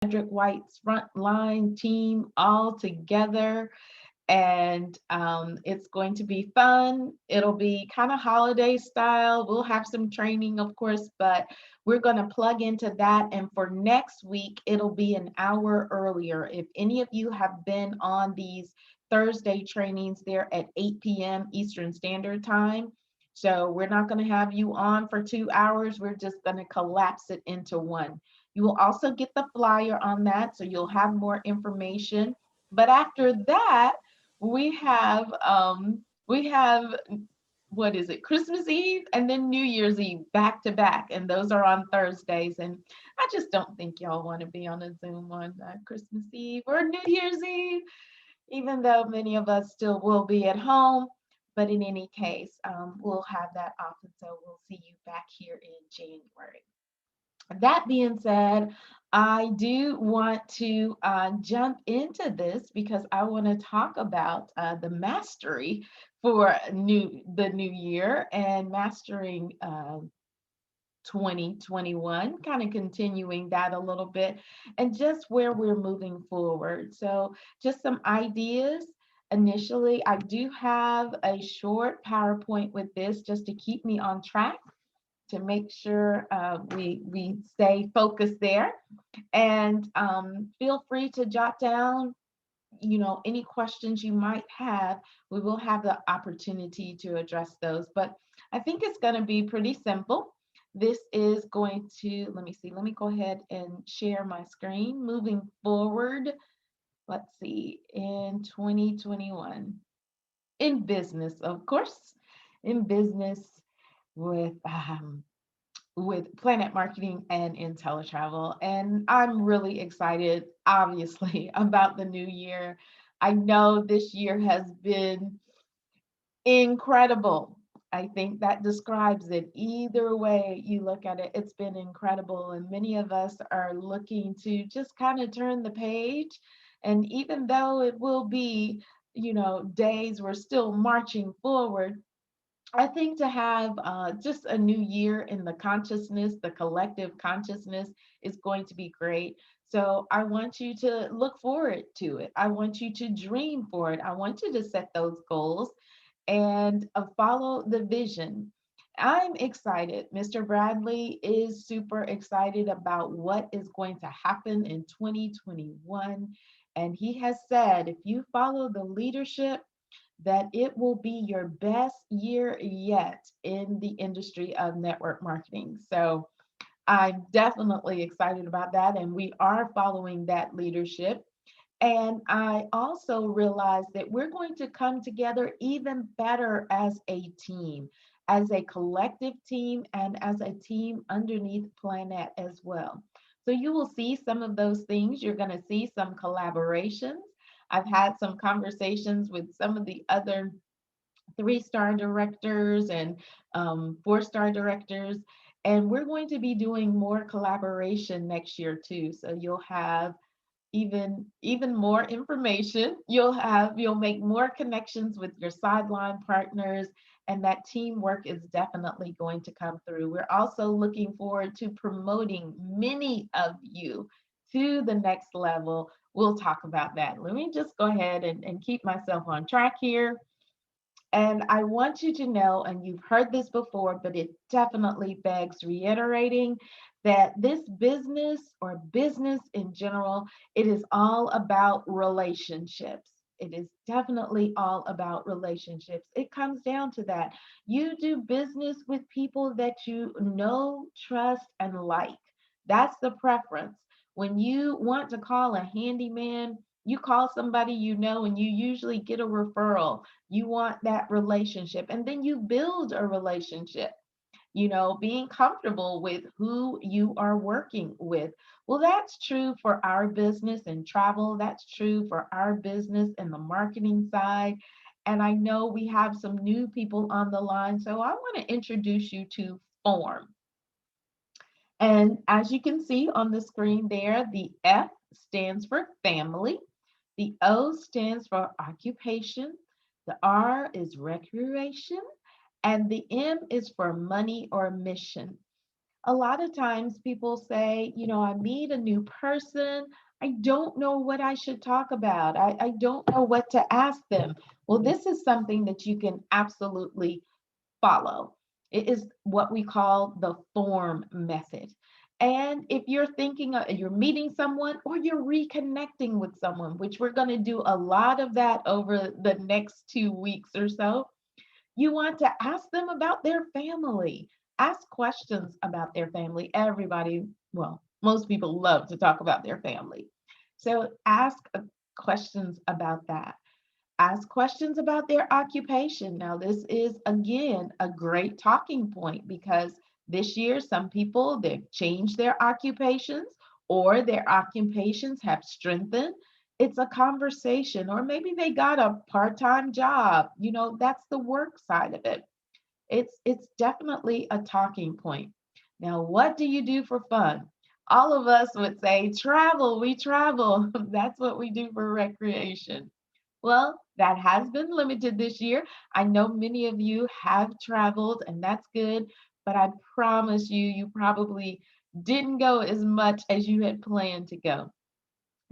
Cedric White's Frontline team all together, and it's going to be fun. It'll be kind of holiday style. We'll have some training, of course, but we're going to plug into that. And for next week, it'll be an hour earlier. If any of you have been on these Thursday trainings, they're at 8 p.m. Eastern Standard Time. So we're not going to have you on for 2 hours. We're just going to collapse it into one. You will also get the flyer on that, so you'll have more information. But after that, we have what is it, Christmas Eve and then New Year's Eve back to back, and those are on Thursdays. And I just don't think y'all want to be on a Zoom on Christmas Eve or New Year's Eve, even though many of us still will be at home. But in any case, we'll have that off, and so we'll see you back here in January. That being said, I do want to jump into this because I want to talk about the mastery for the new year and mastering 2021, kind of continuing that a little bit and just where we're moving forward. So, just some ideas. Initially, I do have a short PowerPoint with this just to keep me on track, to make sure we stay focused there. And feel free to jot down, any questions you might have. We will have the opportunity to address those. But I think it's going to be pretty simple. This is going to, let me see, let me go ahead and share my screen. Moving forward, let's see, in 2021, in business, of course, in business with Planet Marketing and IntelliTravel. And I'm really excited, obviously, about the new year. I know this year has been incredible. I think that describes it. Either way you look at it, it's been incredible. And many of us are looking to just kind of turn the page. And even though it will be, days, we're still marching forward. I think to have just a new year in the consciousness, the collective consciousness, is going to be great. So I want you to look forward to it. I want you to dream for it. I want you to set those goals and follow the vision. I'm excited. Mr. Bradley is super excited about what is going to happen in 2021. And he has said, if you follow the leadership, that it will be your best year yet in the industry of network marketing. So I'm definitely excited about that. And we are following that leadership. And I also realize that we're going to come together even better as a team, as a collective team, and as a team underneath Planet as well. So you will see some of those things. You're going to see some collaborations. I've had some conversations with some of the other 3-star directors and 4-star directors. And we're going to be doing more collaboration next year too. So you'll have even more information. You'll make more connections with your sideline partners, and that teamwork is definitely going to come through. We're also looking forward to promoting many of you to the next level. We'll talk about that. Let me just go ahead and keep myself on track here. And I want you to know, and you've heard this before, but it definitely begs reiterating, that this business, or business in general, it is all about relationships. It is definitely all about relationships. It comes down to that. You do business with people that you know, trust, and like. That's the preference. When you want to call a handyman, you call somebody you know, and you usually get a referral. You want that relationship, and then you build a relationship, being comfortable with who you are working with. Well, that's true for our business and travel. That's true for our business and the marketing side. And I know we have some new people on the line, so I want to introduce you to Form. And as you can see on the screen there, the F stands for family, the O stands for occupation, the R is recreation, and the M is for money or mission. A lot of times people say, I meet a new person. I don't know what I should talk about. I don't know what to ask them. Well, this is something that you can absolutely follow. It is what we call the form method. And if you're thinking you're meeting someone or you're reconnecting with someone, which we're going to do a lot of that over the next 2 weeks or so, you want to ask them about their family. Ask questions about their family. Everybody, well, most people love to talk about their family. So ask questions about that. Ask questions about their occupation. Now, this is again a great talking point because this year some people they've changed their occupations or their occupations have strengthened. It's a conversation, or maybe they got a part-time job. That's the work side of it. It's definitely a talking point. Now, what do you do for fun? All of us would say travel, we travel. That's what we do for recreation. Well, that has been limited this year. I know many of you have traveled, and that's good, but I promise you, you probably didn't go as much as you had planned to go.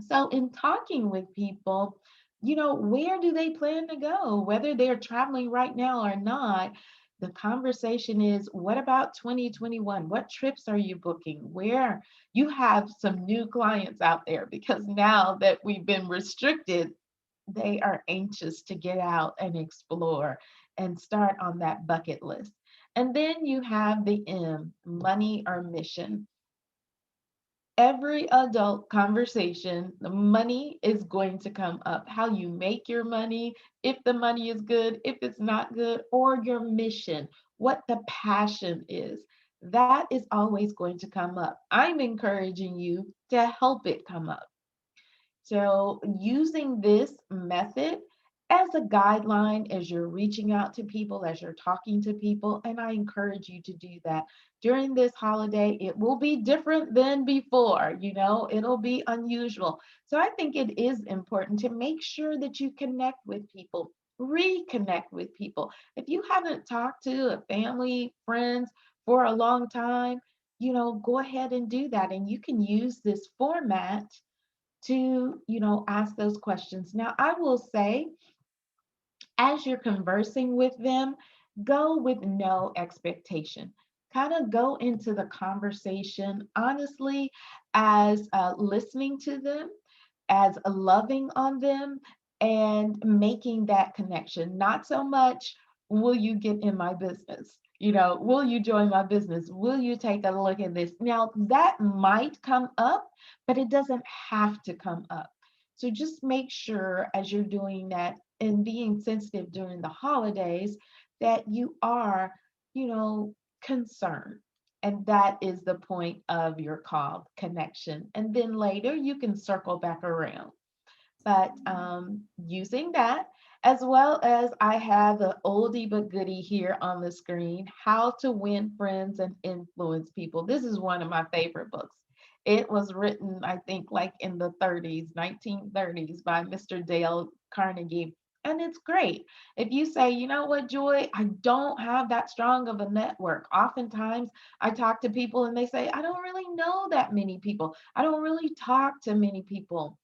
So, in talking with people, where do they plan to go? Whether they're traveling right now or not, the conversation is what about 2021? What trips are you booking? Where you have some new clients out there because now that we've been restricted, they are anxious to get out and explore and start on that bucket list. And then you have the M, money or mission. Every adult conversation, the money is going to come up. How you make your money, if the money is good, if it's not good, or your mission, what the passion is. That is always going to come up. I'm encouraging you to help it come up. So, using this method as a guideline as you're reaching out to people, as you're talking to people, and I encourage you to do that during this holiday. It will be different than before, it'll be unusual. So, I think it is important to make sure that you connect with people, reconnect with people. If you haven't talked to a family, friends for a long time, go ahead and do that. And you can use this format to, ask those questions. Now, I will say, as you're conversing with them, go with no expectation. Kind of go into the conversation honestly as listening to them, as loving on them, and making that connection. Not so much, will you get in my business? Will you join my business? Will you take a look at this? Now, that might come up, but it doesn't have to come up. So just make sure as you're doing that and being sensitive during the holidays that you are, concerned. And that is the point of your call connection. And then later you can circle back around. But using that, as well as I have the oldie but goodie here on the screen, How to Win Friends and Influence People. This is one of my favorite books. It was written, I think, like in the 30s, 1930s, by Mr. Dale Carnegie. And it's great. If you say, you know what, Joy, I don't have that strong of a network. Oftentimes I talk to people and they say, I don't really know that many people. I don't really talk to many people,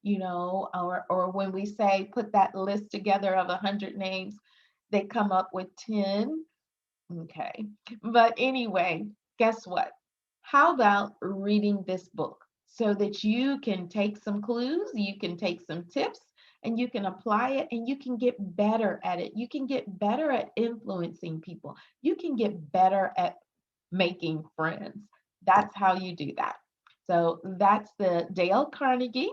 or when we say put that list together of 100 names, they come up with 10. Okay. But anyway, guess what? How about reading this book so that you can take some clues, you can take some tips, and you can apply it and you can get better at it. You can get better at influencing people. You can get better at making friends. That's how you do that. So that's the Dale Carnegie,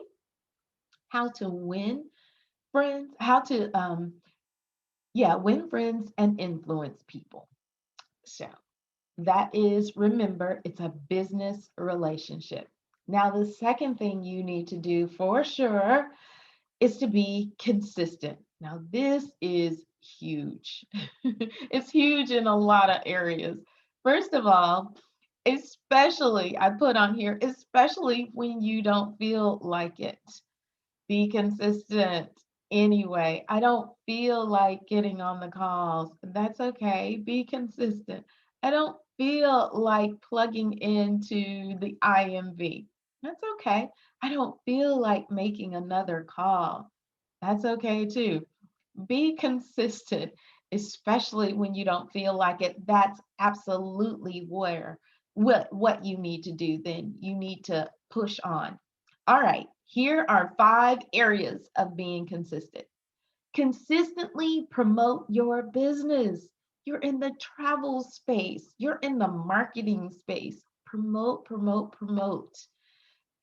How to Win Friends, how to win friends and influence people. So that is, remember, it's a business relationship. Now, the second thing you need to do for sure is to be consistent. Now, this is huge. It's huge in a lot of areas. First of all, especially, I put on here, especially when you don't feel like it. Be consistent. Anyway, I don't feel like getting on the calls. That's okay. Be consistent. I don't feel like plugging into the IMV. That's okay. I don't feel like making another call. That's okay too. Be consistent, especially when you don't feel like it. That's absolutely where what you need to do. Then you need to push on. All right, here are 5 areas of being consistent. Consistently promote your business. You're in the travel space, you're in the marketing space. Promote, promote, promote.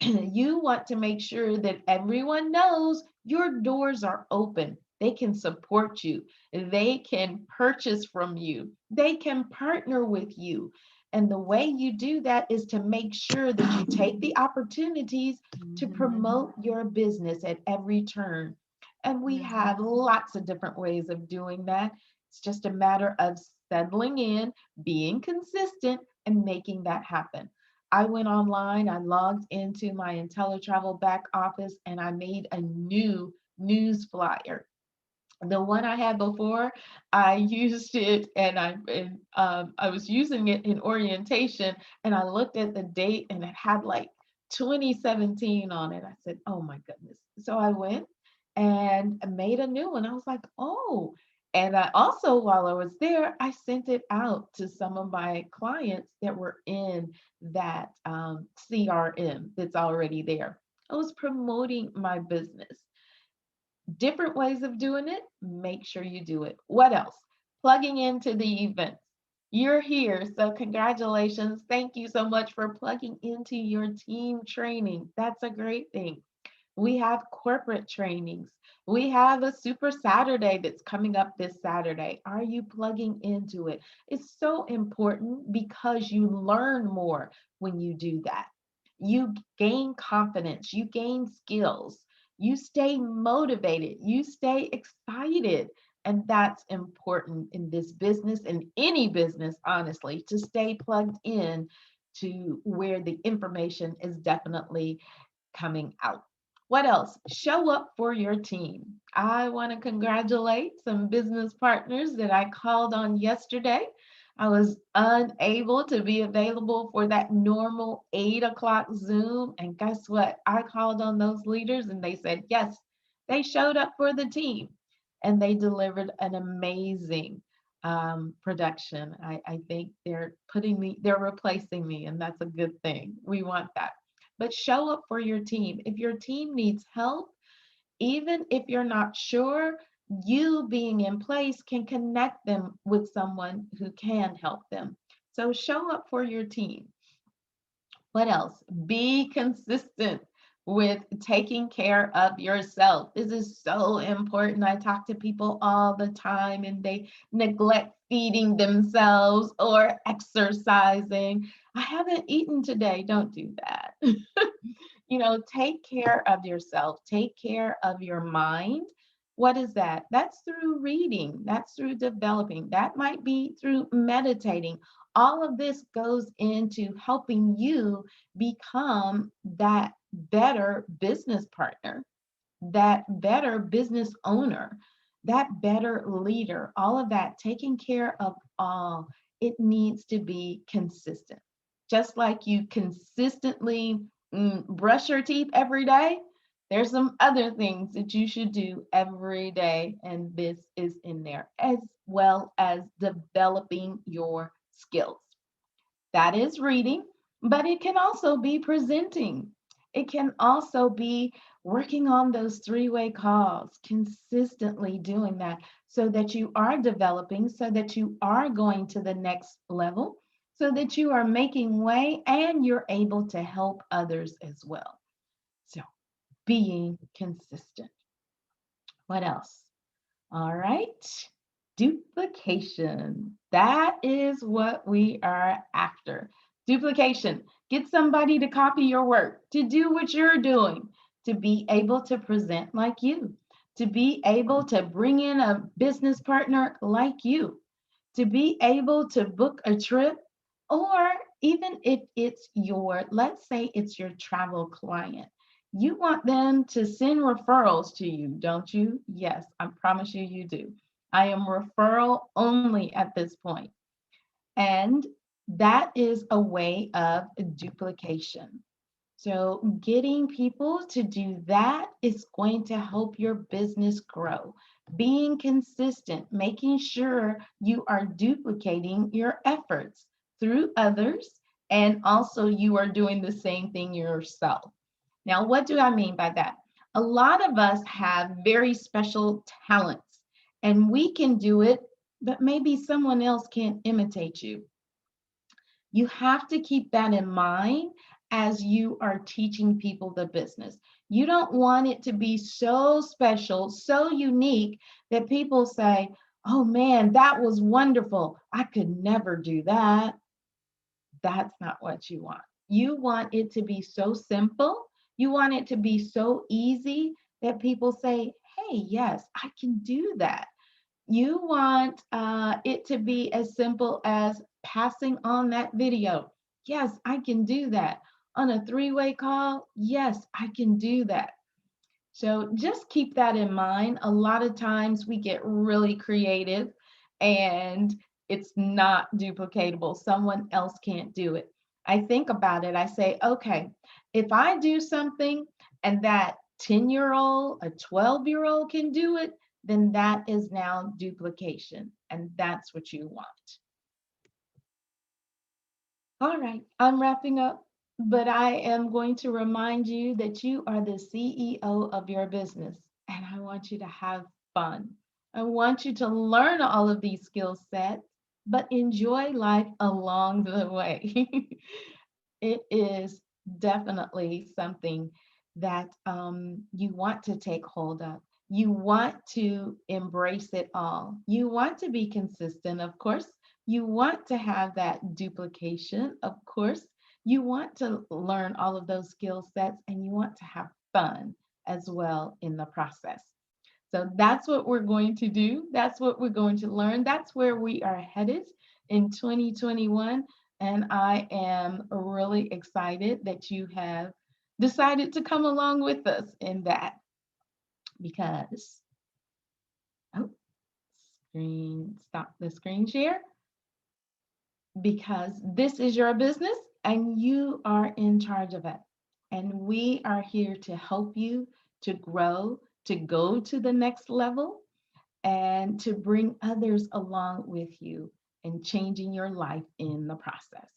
You want to make sure that everyone knows your doors are open. They can support you. They can purchase from you. They can partner with you. And the way you do that is to make sure that you take the opportunities to promote your business at every turn. And we have lots of different ways of doing that. It's just a matter of settling in, being consistent, and making that happen. I went online, I logged into my IntelliTravel back office, and I made a new news flyer. The one I had before, I used it I was using it in orientation, and I looked at the date and it had like 2017 on it. I said, oh my goodness. So I went and made a new one. I was like, oh. And I also, while I was there, I sent it out to some of my clients that were in that CRM that's already there. I was promoting my business. Different ways of doing it, make sure you do it. What else? Plugging into the events. You're here, so congratulations. Thank you so much for plugging into your team training. That's a great thing. We have corporate trainings. We have a Super Saturday that's coming up this Saturday. Are you plugging into it? It's so important because you learn more when you do that. You gain confidence, you gain skills, you stay motivated, you stay excited. And that's important in this business, in any business, honestly, to stay plugged in to where the information is definitely coming out. What else? Show up for your team. I want to congratulate some business partners that I called on yesterday. I was unable to be available for that normal 8 o'clock Zoom. And guess what? I called on those leaders and they said, yes, they showed up for the team and they delivered an amazing production. I think they're replacing me, and that's a good thing. We want that. But show up for your team. If your team needs help, even if you're not sure, you being in place can connect them with someone who can help them. So show up for your team. What else? Be consistent with taking care of yourself. This is so important. I talk to people all the time and they neglect feeding themselves or exercising. I haven't eaten today. Don't do that. Take care of yourself, take care of your mind. What is that? That's through reading, that's through developing, that might be through meditating. All of this goes into helping you become that better business partner, that better business owner, that better leader. All of that, taking care of all, it needs to be consistent. Just like you consistently brush your teeth every day, there's some other things that you should do every day, and this is in there, as well as developing your skills. That is reading, but it can also be presenting. It can also be working on those 3-way calls, consistently doing that so that you are developing, so that you are going to the next level, so that you are making way and you're able to help others as well. So being consistent. What else? All right. Duplication. That is what we are after. Duplication. Get somebody to copy your work, to do what you're doing, to be able to present like you, to be able to bring in a business partner like you, to be able to book a trip, or even if it's let's say it's your travel client. You want them to send referrals to you, don't you? Yes, I promise you, you do. I am referral only at this point. And That is a way of duplication. So, getting people to do that is going to help your business grow. Being consistent, making sure you are duplicating your efforts through others, and also you are doing the same thing yourself. Now, what do I mean by that? A lot of us have very special talents, and we can do it, but maybe someone else can't imitate you. You have to keep that in mind as you are teaching people the business. You don't want it to be so special, so unique that people say, oh man, that was wonderful. I could never do that. That's not what you want. You want it to be so simple. You want it to be so easy that people say, hey, yes, I can do that. You want it to be as simple as passing on that video. Yes, I can do that. On a three-way call, yes, I can do that. So just keep that in mind. A lot of times we get really creative and it's not duplicatable. Someone else can't do it. I think about it. I say, okay, if I do something and that 10-year-old, a 12-year-old can do it, then that is now duplication. And that's what you want. All right, I'm wrapping up, but I am going to remind you that you are the CEO of your business, and I want you to have fun. I want you to learn all of these skill sets, but enjoy life along the way. It is definitely something that you want to take hold of. You want to embrace it all. You want to be consistent, of course. You want to have that duplication, of course. You want to learn all of those skill sets and you want to have fun as well in the process. So that's what we're going to do. That's what we're going to learn. That's where we are headed in 2021. And I am really excited that you have decided to come along with us in that because, oh, stop the screen share, because this is your business and you are in charge of it. And we are here to help you to grow, to go to the next level, and to bring others along with you and changing your life in the process.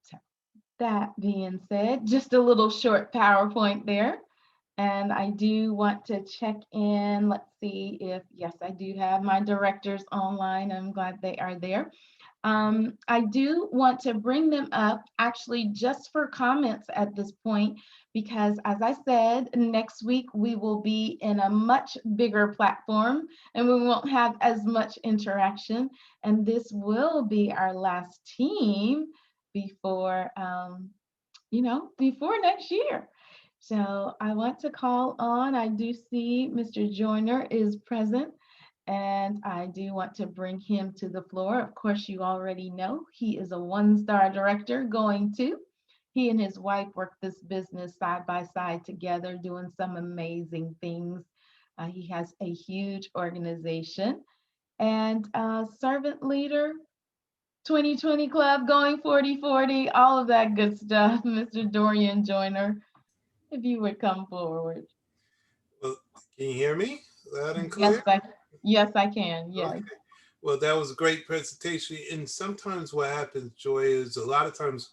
So, that being said, just a little short PowerPoint there. And I do want to check in. Let's see if, yes, I do have my directors online. I'm glad they are there. I do want to bring them up actually just for comments at this point, because as I said, next week we will be in a much bigger platform and we won't have as much interaction. And this will be our last team before, before next year. So I want to call on, I do see Mr. Joyner is present. And I do want to bring him to the floor. Of course, you already know he is a one-star director going to. He and his wife work this business side by side together, doing some amazing things. He has a huge organization and servant leader, 2020 Club, going 40/40, all of that good stuff. Mr. Dorian Joyner, if you would come forward. Well, can you hear me loud and Yes, clear? I can. Okay. Yes. Well, that was a great presentation. And sometimes what happens, Joy, is a lot of times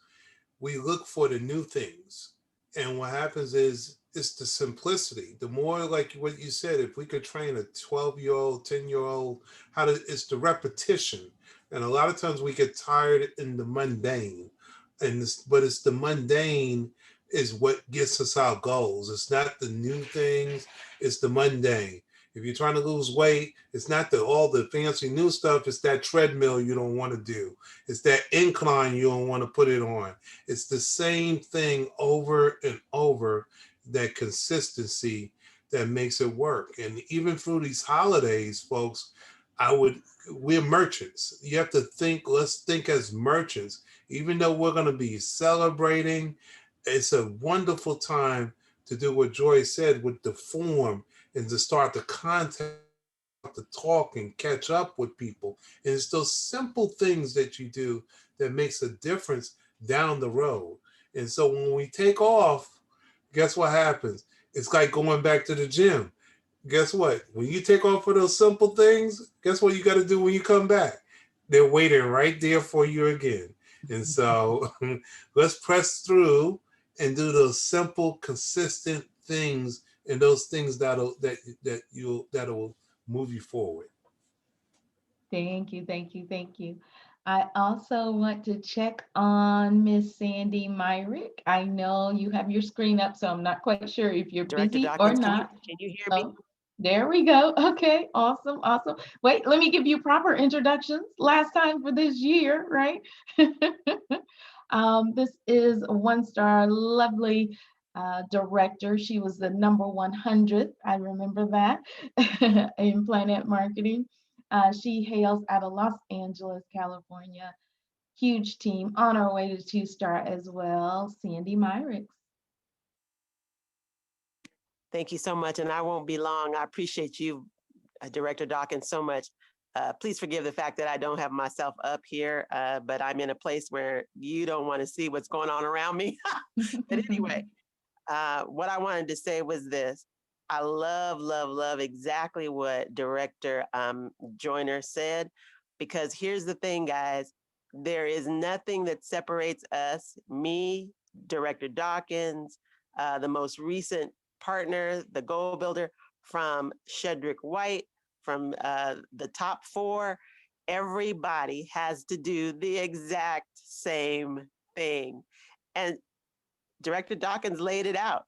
we look for the new things. And what happens is it's the simplicity. The more, like what you said, if we could train a 12-year-old, 10-year-old, it's the repetition. And a lot of times we get tired in the mundane. But it's the mundane is what gets us our goals. It's not the new things, it's the mundane. If you're trying to lose weight, it's not all the fancy new stuff, it's that treadmill you don't want to do. It's that incline you don't want to put it on. It's the same thing over and over, that consistency that makes it work. And even through these holidays, folks, I would we're merchants. You have to think, let's think as merchants. Even though we're going to be celebrating, it's a wonderful time to do what Joy said with the form and to start the contact, to talk and catch up with people. And it's those simple things that you do that makes a difference down the road. And so when we take off, guess what happens? It's like going back to the gym. Guess what? When you take off for those simple things, guess what you got to do when you come back? They're waiting right there for you again. And so let's press through and do those simple, consistent things, and those things that'll move you forward. Thank you, thank you, thank you. I also want to check on Miss Sandy Myrick. I know you have your screen up, so I'm not quite sure if you're Director busy or Dawkins, not. can you hear me? Oh, there we go. Okay, awesome, awesome. Wait, let me give you proper introductions. Last time for this year, right? This is One Star, lovely director. She was the number 100. I remember that in Planet Marketing. She hails out of Los Angeles, California. Huge team on our way to 2 star as well. Sandy Myrick. Thank you so much, and I won't be long. I appreciate you, Director Dawkins, so much. Please forgive the fact that I don't have myself up here, but I'm in a place where you don't want to see what's going on around me. But anyway, what I wanted to say was this. I love, love, love exactly what Director Joyner said, because here's the thing, guys. There is nothing that separates us, me, Director Dawkins, the most recent partner, the goal builder, from Shedrick White, from the top 4. Everybody has to do the exact same thing. And Director Dawkins laid it out.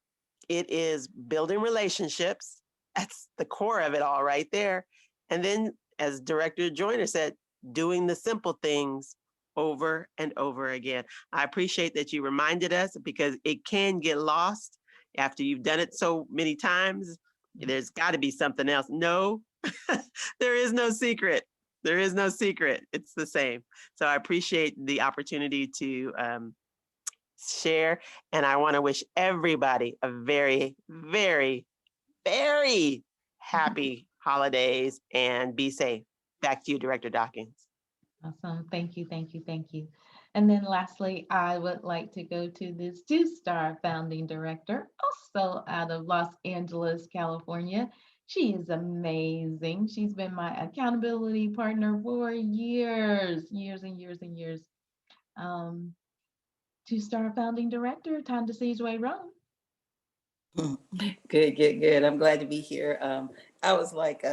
It is building relationships. That's the core of it all right there. And then, as Director Joyner said, doing the simple things over and over again. I appreciate that you reminded us, because it can get lost after you've done it so many times. There's got to be something else. No, there is no secret. There is no secret. It's the same. So I appreciate the opportunity to share. And I want to wish everybody a very, very, very happy holidays, and be safe. Back to you, Director Dawkins. Awesome. Thank you, thank you, thank you. And then lastly, I would like to go to this 2 star founding director, also out of Los Angeles, California. She is amazing. She's been my accountability partner for years, years and years and years. Um, 2 star founding director, Tanda Way Run. Good, good, good. I'm glad to be here. I was like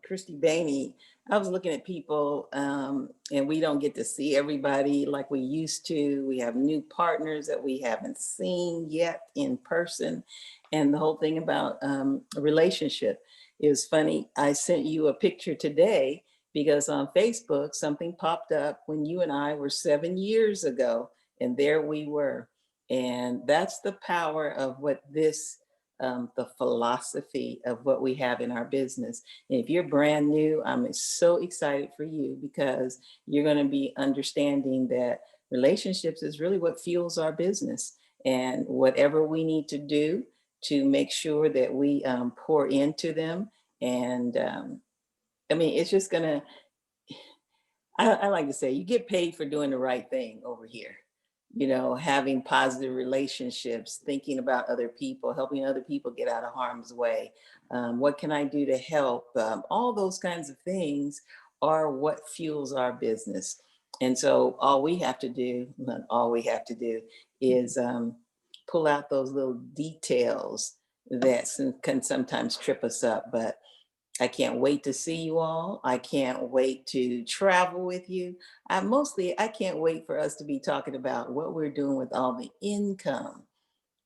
Christy Bainey. I was looking at people, and we don't get to see everybody like we used to. We have new partners that we haven't seen yet in person. And the whole thing about a relationship is funny. I sent you a picture today because on Facebook, something popped up when you and I were 7 years ago, and there we were. And that's the power of what this, the philosophy of what we have in our business. And if you're brand new, I'm so excited for you, because you're going to be understanding that relationships is really what fuels our business. And whatever we need to do to make sure that we pour into them. And I mean, it's just going to, I like to say, you get paid for doing the right thing over here. You know, having positive relationships, thinking about other people, helping other people get out of harm's way. What can I do to help? All those kinds of things are what fuels our business. And so all we have to do, not all we have to do, is pull out those little details that can sometimes trip us up. But I can't wait to see you all. I can't wait to travel with you. I can't wait for us to be talking about what we're doing with all the income,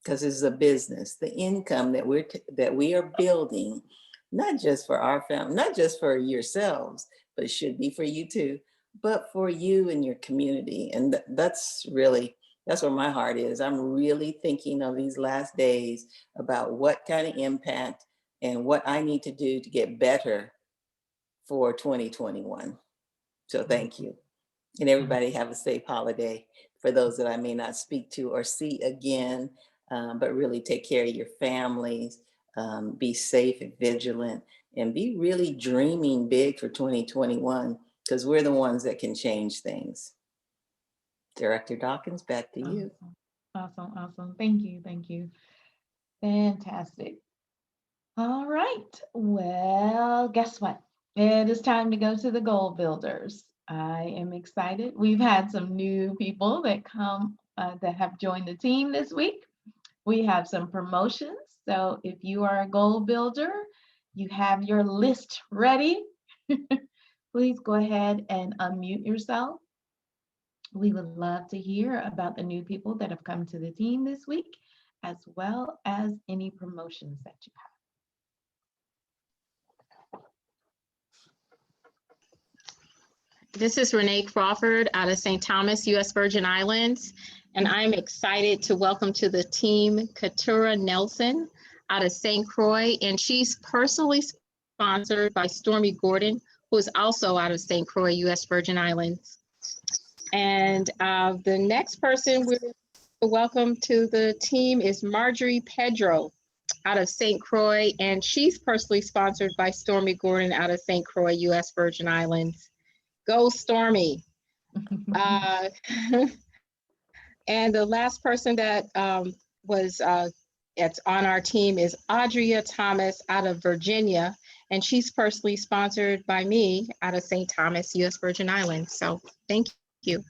because this is a business, the income that we are building, not just for our family, not just for yourselves, but it should be for you too, but for you and your community. And that's where my heart is. I'm really thinking of these last days about what kind of impact and what I need to do to get better for 2021. So thank you. And everybody have a safe holiday for those that I may not speak to or see again, but really take care of your families, be safe and vigilant, and be really dreaming big for 2021, because we're the ones that can change things. Director Dawkins, back to you. Awesome, awesome. Thank you, thank you. Fantastic. All right, well, guess what? It is time to go to the goal builders. I am excited. We've had some new people that that have joined the team this week. We have some promotions. So if you are a goal builder, you have your list ready, please go ahead and unmute yourself. We would love to hear about the new people that have come to the team this week, as well as any promotions that you have. This is Renee Crawford out of St. Thomas, U.S. Virgin Islands, and I'm excited to welcome to the team Katura Nelson out of St. Croix, and she's personally sponsored by Stormy Gordon, who is also out of St. Croix, U.S. Virgin Islands. And the next person we're welcome to the team is Marjorie Pedro out of St. Croix, and she's personally sponsored by Stormy Gordon out of St. Croix, U.S. Virgin Islands. Go Stormy. And the last person that that's on our team is Audria Thomas out of Virginia, and she's personally sponsored by me out of St. Thomas, U.S. Virgin Islands. So thank you.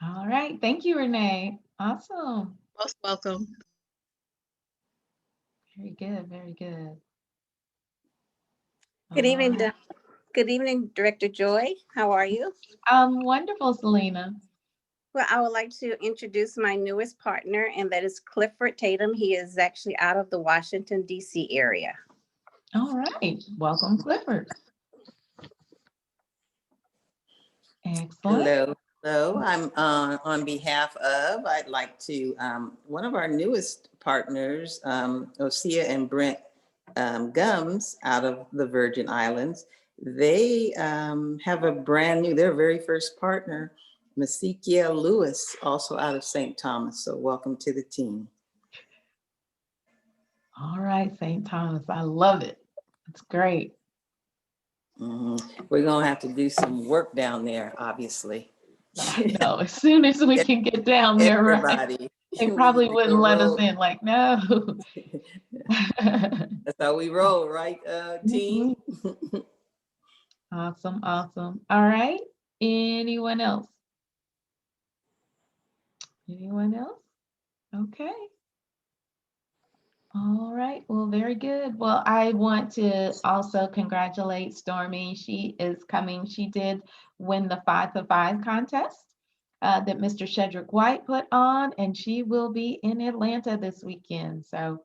All right, thank you, Renee. Awesome. Most welcome. Very good, very good. Good All evening, right. good evening, Director Joy. How are you? Wonderful, Selena. Well, I would like to introduce my newest partner, and that is Clifford Tatum. He is actually out of the Washington, D.C. area. All right, welcome, Clifford. Excellent. Hello. Hello, I'm on behalf of, I'd like to, one of our newest partners, Osea and Brent Gums out of the Virgin Islands. They have a brand new, their very first partner, Masikia Lewis, also out of St. Thomas. So welcome to the team. All right, St. Thomas, I love it. It's great. We're gonna have to do some work down there, obviously. No, as soon as we can get down there, right? Everybody. They We probably need to wouldn't go let us roll. in, like, no. That's how we roll, right, team? Awesome, awesome. All right, anyone else? Anyone else? Okay. All right, well, very good. Well, I want to also congratulate Stormy. She is coming. She did win the 5 for 5 contest that Mr. Shedrick White put on, and she will be in Atlanta this weekend. So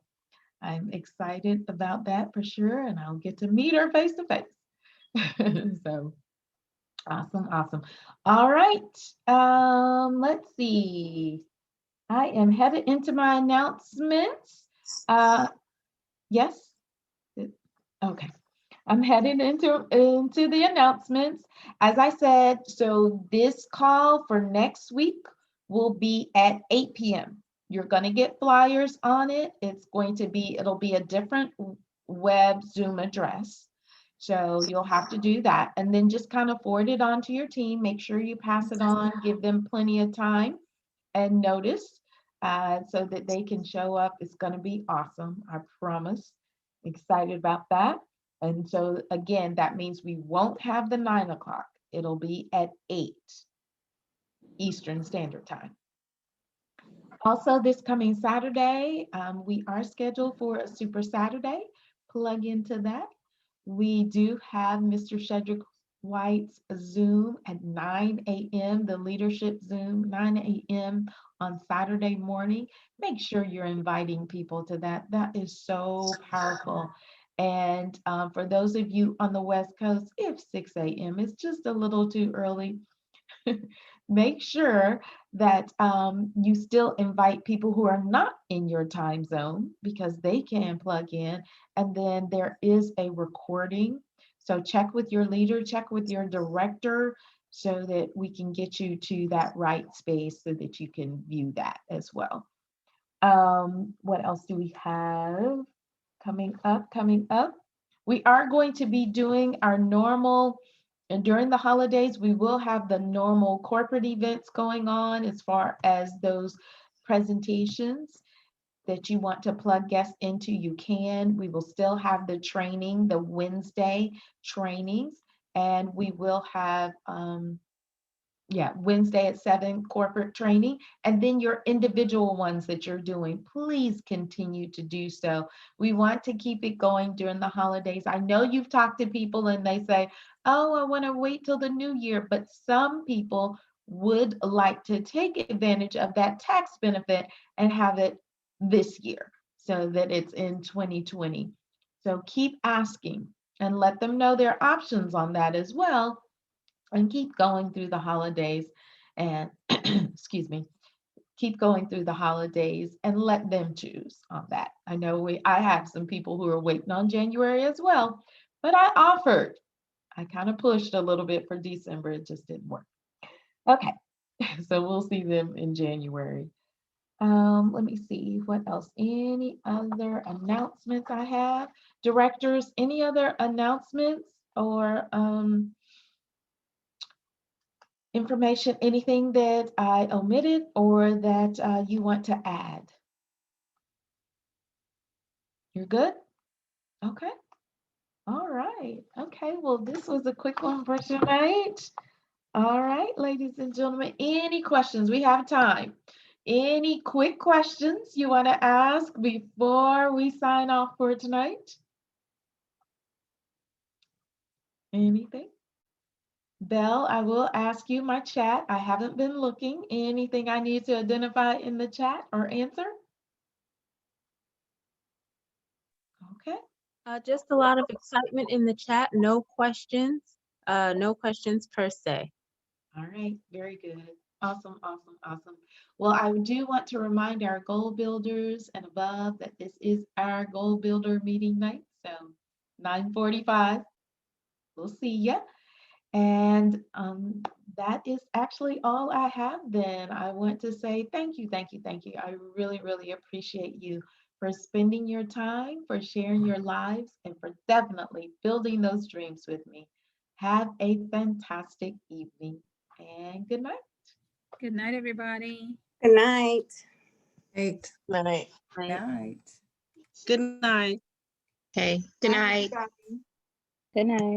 I'm excited about that for sure, and I'll get to meet her face to face. So awesome, awesome. All right, let's see. I am headed into my announcements. Yes. Okay. I'm headed into the announcements. As I said, so this call for next week will be at 8 p.m. You're going to get flyers on it. It'll be a different web Zoom address. So you'll have to do that and then just kind of forward it on to your team. Make sure you pass it on, give them plenty of time and notice so that they can show up. It's going to be awesome. I promise. Excited about that. And so again, that means we won't have the 9 o'clock. It'll be at 8 Eastern Standard Time. Also, this coming Saturday, we are scheduled for a Super Saturday. Plug into that. We do have Mr. Shedrick White's Zoom at 9 a.m., the leadership Zoom, 9 a.m. on Saturday morning. Make sure you're inviting people to that. That is so powerful. And for those of you on the West Coast, if 6 a.m. is just a little too early, make sure that you still invite people who are not in your time zone because they can plug in. And then there is a recording. So check with your leader, check with your director so that we can get you to that right space so that you can view that as well. What else do we have coming up? We are going to be doing our normal And during the holidays, we will have the normal corporate events going on as far as those presentations that you want to plug guests into, you can. We will still have the training, the Wednesday trainings, and we will have Wednesday at 7 corporate training, and then your individual ones that you're doing, please continue to do so. We want to keep it going during the holidays. I know you've talked to people and they say, oh, I want to wait till the new year, but some people would like to take advantage of that tax benefit and have it this year so that it's in 2020. So keep asking and let them know their options on that as well, and keep going through the holidays and excuse me, keep going through the holidays and let them choose on that. I know I have some people who are waiting on January as well, but I kind of pushed a little bit for December. It just didn't work. Okay, so we'll see them in January. Let me see what else. Any other announcements I have? Directors, any other announcements or information, anything that I omitted or that you want to add? You're good? Okay. All right. Okay. Well, this was a quick one for tonight. All right, ladies and gentlemen, any questions? We have time. Any quick questions you want to ask before we sign off for tonight? Anything? Belle, I will ask you my chat. I haven't been looking. Anything I need to identify in the chat or answer? Okay. Just a lot of excitement in the chat. No questions. No questions per se. All right, very good. Awesome, awesome, awesome. Well, I do want to remind our goal builders and above that this is our goal builder meeting night. So 9:45, we'll see ya. And that is actually all I have then. I want to say thank you, thank you, thank you. I really, really appreciate you for spending your time, for sharing your lives, and for definitely building those dreams with me. Have a fantastic evening and good night. Good night, everybody. Good night. Great. Night. Night. Good night. Okay, good night. Good night.